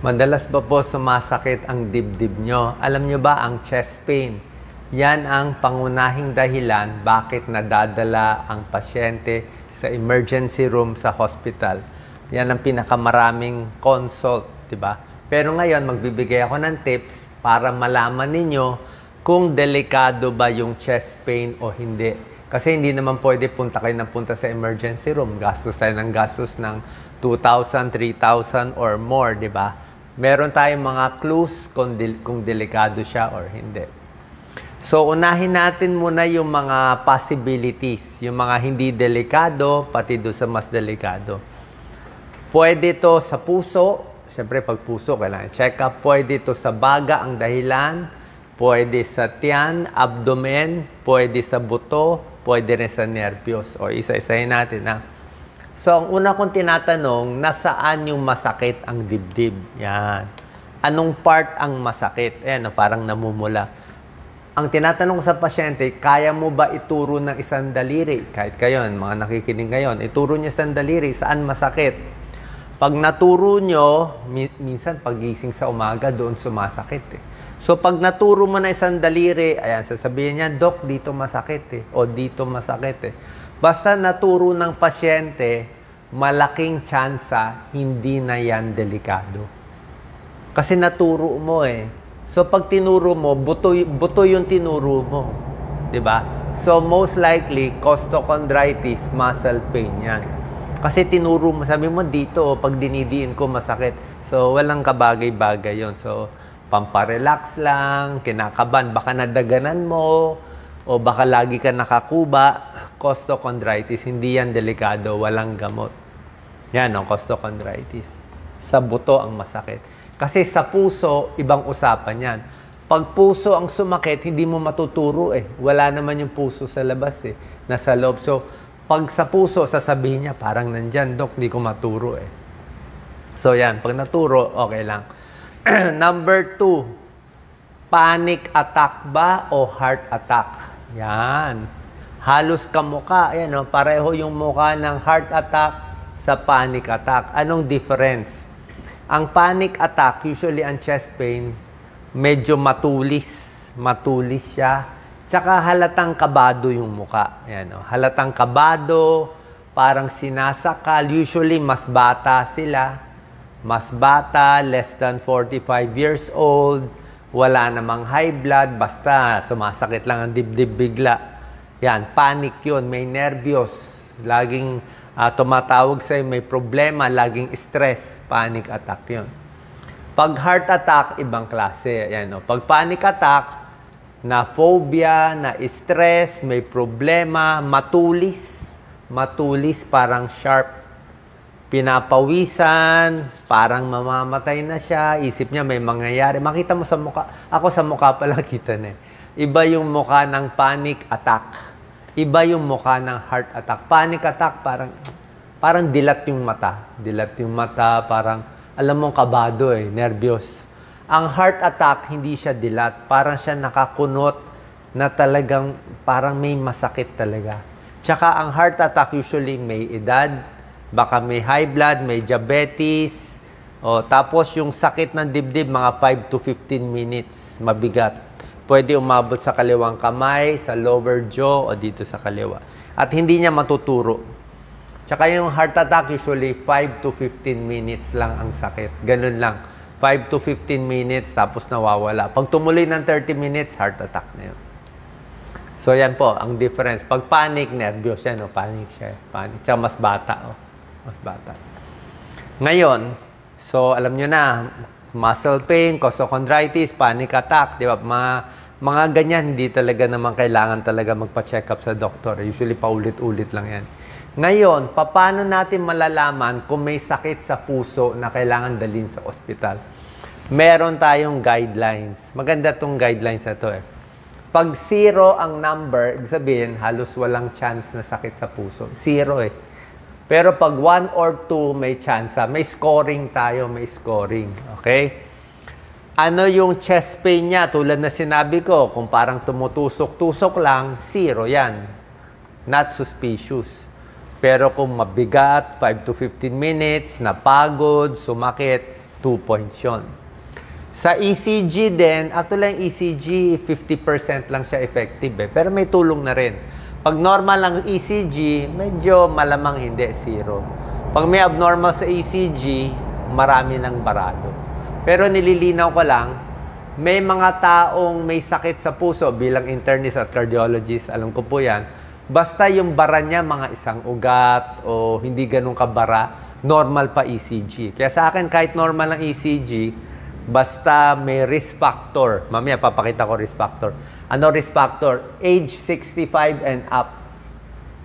Madalas ba po sumasakit ang dibdib nyo? Alam nyo ba ang chest pain? Yan ang pangunahing dahilan bakit nadadala ang pasyente sa emergency room sa hospital. Yan ang pinakamaraming consult, di ba? Pero ngayon, magbibigay ako ng tips para malaman ninyo kung delikado ba yung chest pain o hindi. Kasi hindi naman pwede punta kayo ng punta sa emergency room. Gastos tayo ng gastos ng 2,000, 3,000 or more, di ba? Meron tayong mga clues kung delikado siya or hindi. So, unahin natin muna yung mga possibilities, yung mga hindi delikado, pati doon sa mas delikado. Pwede to sa puso. Siyempre, pag puso, kailangan check up. Pwede to sa baga ang dahilan. Pwede sa tiyan, abdomen. Pwede sa buto. Pwede rin sa nervyos. O, isa-isahin natin, ha? So, ang una kong tinatanong, nasaan yung masakit ang dibdib? Yan. Anong part ang masakit? Ayan, parang namumula. Ang tinatanong sa pasyente, kaya mo ba ituro ng isang daliri? Kahit kayo, mga nakikinig ngayon, ituro niyo isang daliri, saan masakit? Pag naturo nyo, minsan pagising sa umaga, doon sumasakit. So, pag naturo mo na isang daliri, ayan, sasabihin niya, Dok, dito masakit o dito masakit Basta naturo ng pasyente, malaking tsansa, hindi na yan delikado. Kasi naturo mo So, pag tinuro mo, buto yung tinuro mo. Diba? So, most likely, costochondritis, muscle pain yan. Kasi tinuro mo, sabi mo dito, pag dinidiin ko, masakit. So, walang kabagay-bagay yon. So, pamparelax lang, kinakaban, baka nadaganan mo, o baka lagi ka nakakuba, costochondritis, hindi yan delikado, walang gamot. Yan ang costochondritis. Sa buto ang masakit. Kasi sa puso, ibang usapan yan. Pag puso ang sumakit, hindi mo matuturo Wala naman yung puso sa labas Nasa loob. So, pag sa puso, sasabihin niya, parang nandyan, Dok, di ko maturo So, yan. Pag naturo, okay lang. Number 2, panic attack ba o heart attack? Yan. Halos kamukha. Ayan, pareho yung mukha ng heart attack sa panic attack. Anong difference? Ang panic attack, usually ang chest pain, medyo matulis. Matulis siya. Tsaka halatang kabado yung mukha. Ayan, halatang kabado, parang sinasakal. Usually, mas bata sila. Mas bata, less than 45 years old. Wala namang high blood, basta sumasakit lang ang dibdib bigla. Yan, panic yun, may nervyos. Laging tumatawag sa'yo, may problema, laging stress, panic attack yun. Pag heart attack, ibang klase. Yan, Pag panic attack, na phobia, na stress, may problema, matulis. Matulis, parang sharp. Pinapawisan, parang mamamatay na siya, isip niya may mangyayari. Makita mo sa mukha, ako sa mukha pala kita Iba yung mukha ng panic attack. Iba yung mukha ng heart attack. Panic attack, parang dilat yung mata. Dilat yung mata, parang, alam mong kabado nervyos. Ang heart attack, hindi siya dilat. Parang siya nakakunot na talagang parang may masakit talaga. Tsaka ang heart attack usually may edad, baka may high blood, may diabetes. Tapos yung sakit ng dibdib, mga 5 to 15 minutes, mabigat. Pwede umabot sa kaliwang kamay, sa lower jaw, o dito sa kaliwa. At hindi niya matuturo. Tsaka yung heart attack, usually 5 to 15 minutes lang ang sakit. Ganun lang. 5 to 15 minutes, tapos nawawala. Pag tumuloy ng 30 minutes, heart attack na yun. So, yan po, ang difference. Pag panic, nervyos yan, panic siya. Panic. Tsaka mas bata, mas bata. Ngayon, so alam nyo na, muscle pain, costochondritis, panic attack, di ba? Mga ganyan, hindi talaga naman kailangan talaga magpa-check up sa doktor. Usually, paulit-ulit lang yan. Ngayon, paano natin malalaman kung may sakit sa puso na kailangan dalhin sa ospital? Meron tayong guidelines. Maganda tong guidelines na to Pag 0 ang number, ibig sabihin, halos walang chance na sakit sa puso. 0 Pero pag 1 or 2, may chance. May scoring tayo, may scoring. Okay? Ano yung chest pain niya? Tulad na sinabi ko, kung parang tumutusok-tusok lang, 0 yan. Not suspicious. Pero kung mabigat, 5 to 15 minutes, napagod, sumakit, 2 points yun. Sa ECG din, actually ang ECG, 50% lang siya effective pero may tulong na rin. Pag normal ang ECG, medyo malamang hindi, 0. Pag may abnormal sa ECG, marami ng barado. Pero nililinaw ko lang, may mga taong may sakit sa puso bilang internist at cardiologist, alam ko po yan, basta yung bara niya mga isang ugat o hindi ganun kabara, normal pa ECG. Kaya sa akin, kahit normal ang ECG, basta may risk factor. Mamaya, papakita ko risk factor. Ano risk factor? Age 65 and up.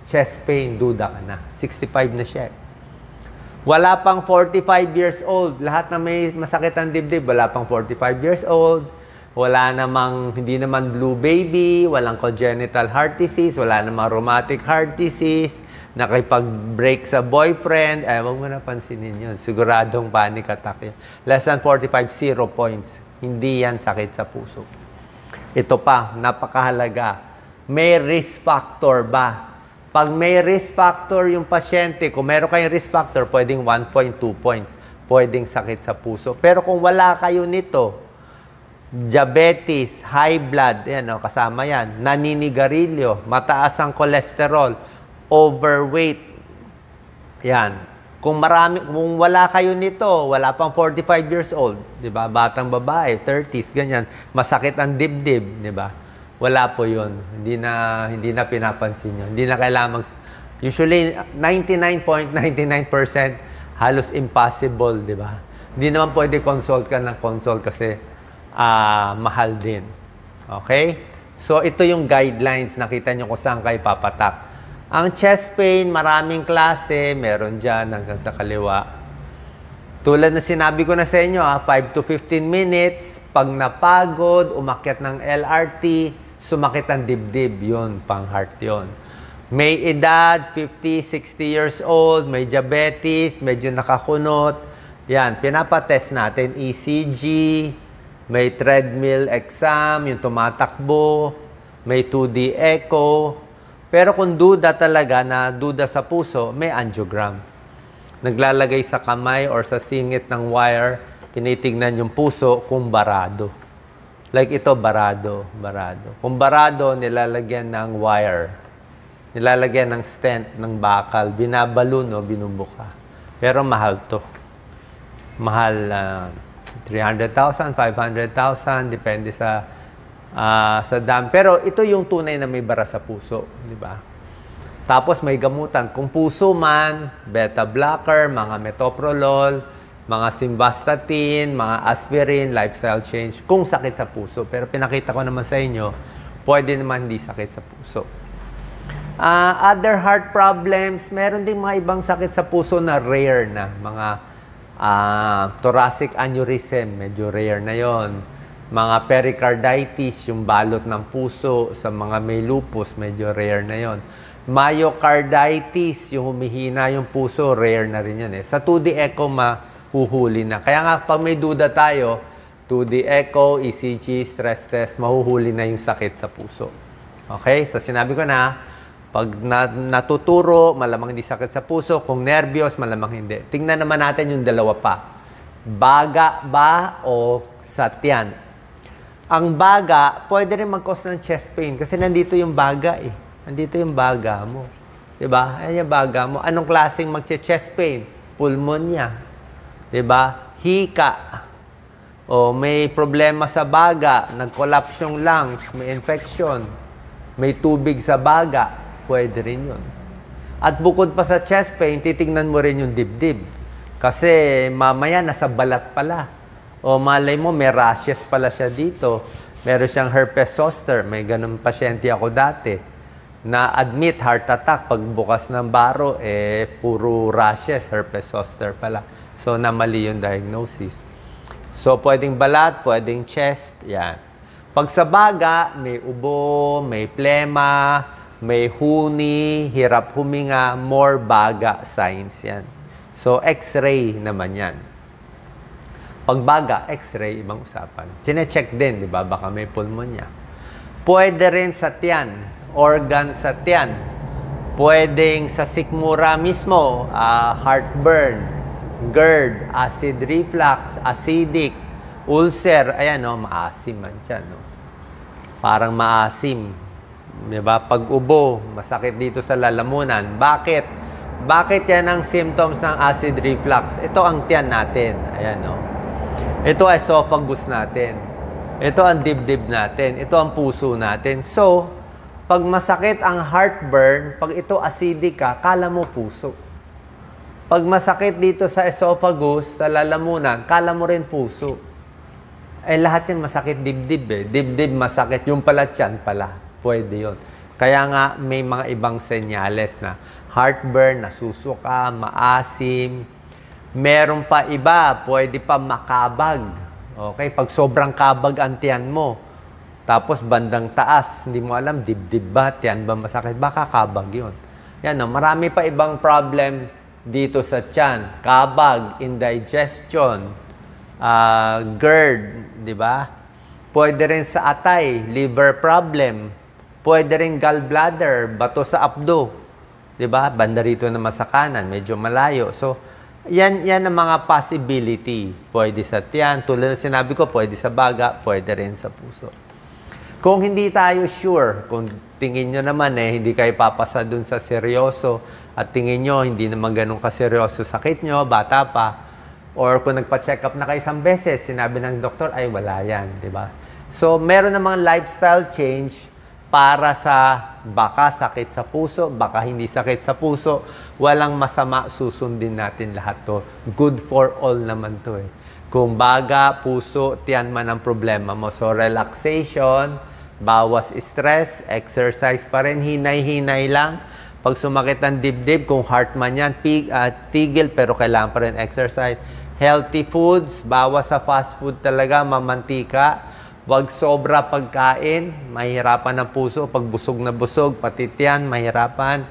Chest pain, duda ka na. 65 na siya. Wala pang 45 years old. Lahat na may masakit ang dibdib, wala pang 45 years old. Wala namang, hindi naman blue baby, walang congenital heart disease, wala namang rheumatic heart disease, nakipag-break sa boyfriend, huwag mo na pansinin yun. Siguradong panic attack yun. Less than 45, 0 points. Hindi yan sakit sa puso. Ito pa, napakahalaga. May risk factor ba? Pag may risk factor yung pasyente, kung meron kayong risk factor, pwedeng 1.2 points. Pwedeng sakit sa puso. Pero kung wala kayo nito, diabetes, high blood, yan, kasama yan, naninigarilyo, mataas ang cholesterol, overweight, yan. Kung wala kayo nito, wala pang 45 years old, di ba? Batang babae, 30s, ganyan, masakit ang dibdib, di ba? Wala po yun. Hindi na pinapansin yun. Hindi na kailangan usually, 99.99% halos impossible, di ba? Hindi naman pwede consult ka ng consult kasi mahal din. Okay? So, ito yung guidelines. Nakita nyo kung saan kayo papatak. Ang chest pain, maraming klase. Meron dyan hanggang sa kaliwa. Tulad na sinabi ko na sa inyo, 5 to 15 minutes. Pag napagod, umakyat ng LRT, sumakit ang dibdib. Yun, pang heart yun. May edad, 50, 60 years old, may diabetes, medyo nakakunot. Yan, pinapatest natin ECG, may treadmill exam, yung tumatakbo, may 2D echo. Pero kung duda talaga na duda sa puso, may angiogram. Naglalagay sa kamay or sa singit ng wire, tinitignan yung puso kung barado. Like ito, barado. Kung barado, nilalagyan ng wire. Nilalagyan ng stent, ng bakal. Binabalon o binubuka. Pero mahal to. Mahal, 300,000, 500,000, depende sa dam. Pero ito yung tunay na may bara sa puso, di ba? Tapos may gamutan. Kung puso man, beta blocker, mga metoprolol, mga simvastatin, mga aspirin, lifestyle change, kung sakit sa puso. Pero pinakita ko naman sa inyo, pwede naman hindi sakit sa puso. Other heart problems, meron din mga ibang sakit sa puso na rare na. Mga thoracic aneurysm, medyo rare na yon. Mga pericarditis, yung balot ng puso, sa mga may lupus, medyo rare na yon. Myocarditis, yung humihina yung puso, rare na rin yun. Sa 2D echo, mahuhuli na. Kaya nga, pag may duda tayo, 2D echo, ECG, stress test, mahuhuli na yung sakit sa puso. Okay? So, sinabi ko na, pag natuturo, malamang hindi sakit sa puso. Kung nervyos, malamang hindi. Tingnan naman natin yung dalawa pa. Baga ba o sa tiyan? Ang baga, pwede rin mag-cause ng chest pain kasi nandito yung baga eh. Nandito yung baga mo. Diba? Ayan yung baga mo. Anong klaseng mag-chest pain? Pulmonya. Diba? Hika. O may problema sa baga. Nag-collapse yung lungs. May infection. May tubig sa baga. Pwede rin yun. At bukod pa sa chest pain, titignan mo rin yung dibdib. Kasi mamaya nasa balat pala. O malay mo, may rashes pala siya dito. Meron siyang herpes zoster. May ganun pasyente ako dati. Na-admit heart attack. Pagbukas ng baro, puro rashes, herpes zoster pala. So, namali yung diagnosis. So, pwedeng balat, pwedeng chest. Yan. Pag sa baga, may ubo, may plema, may huni, hirap huminga, more baga signs yan. So, x-ray naman yan. Pagbaga, x-ray, ibang usapan. Sine-check din, di ba? Baka may pulmonya. Pwede rin sa tiyan, organ sa tiyan. Pwedeng sa sikmura mismo, heartburn. GERD, acid reflux, acidic, ulcer, ayan o, maasim man siya, no? Parang maasim. Diba? Pag-ubo, masakit dito sa lalamunan. Bakit? Bakit yan ang symptoms ng acid reflux? Ito ang tiyan natin. Ayan, no? Ito ang esophagus natin. Ito ang dibdib natin. Ito ang puso natin. So, pag masakit ang heartburn, pag ito acidic ka, kala mo puso. Pag masakit dito sa esophagus, sa lalamunan, kala mo rin puso. Eh, lahat yan masakit dibdib eh. Dibdib masakit. Yung pala tiyan pala. Pwede yun. Kaya nga, may mga ibang senyales na heartburn, nasusuka, maasim. Meron pa iba, pwede pa makabag. Okay? Pag sobrang kabag ang tiyan mo, tapos bandang taas, hindi mo alam, dibdib ba, tiyan ba masakit, baka kabag yun. Yan, no? Marami pa ibang problem dito sa tiyan. Kabag, indigestion, GERD, di ba? Pwede rin sa atay, liver problem. Pwede rin gallbladder, bato sa abdo. Diba? Banda rito naman sa kanan, medyo malayo. So, yan ang mga possibility. Pwede sa tiyan, tulad na sinabi ko, pwede sa baga, pwede rin sa puso. Kung hindi tayo sure, kung tingin nyo naman hindi kayo papasa dun sa seryoso, at tingin nyo, hindi naman ganun kaseryoso sakit nyo, bata pa, or kung nagpa-check up na kayo isang beses, sinabi ng doktor, ay wala yan. Diba? So, meron namang lifestyle change para sa baka sakit sa puso, baka hindi sakit sa puso, walang masama, susundin natin lahat to. Good for all naman to eh. Kung baga, puso, tiyan man ang problema mo. So, relaxation, bawas stress, exercise pa rin, hinay-hinay lang. Pag sumakit ang dibdib, kung heart man yan, tigil, pero kailangan pa rin exercise. Healthy foods, bawas sa fast food talaga, mamantika. Huwag sobra pagkain, mahirapan ang puso. Pag busog na busog, pati tiyan, mahirapan.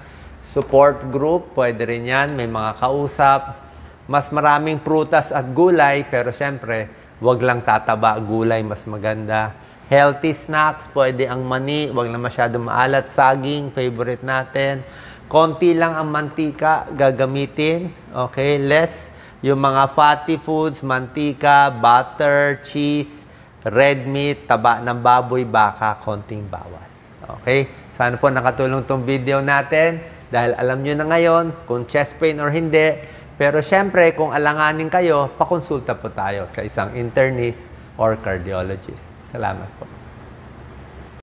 Support group, pwede rin yan. May mga kausap. Mas maraming prutas at gulay, pero syempre, huwag lang tataba. Gulay, mas maganda. Healthy snacks, pwede ang mani. Huwag na masyadong maalat. Saging, favorite natin. Konti lang ang mantika, gagamitin. Okay, less. Yung mga fatty foods, mantika, butter, cheese, red meat, taba ng baboy, baka, konting bawas. Okay? Sana po nakatulong tong video natin dahil alam nyo na ngayon kung chest pain or hindi. Pero syempre, kung alanganin kayo, pakonsulta po tayo sa isang internist or cardiologist. Salamat po.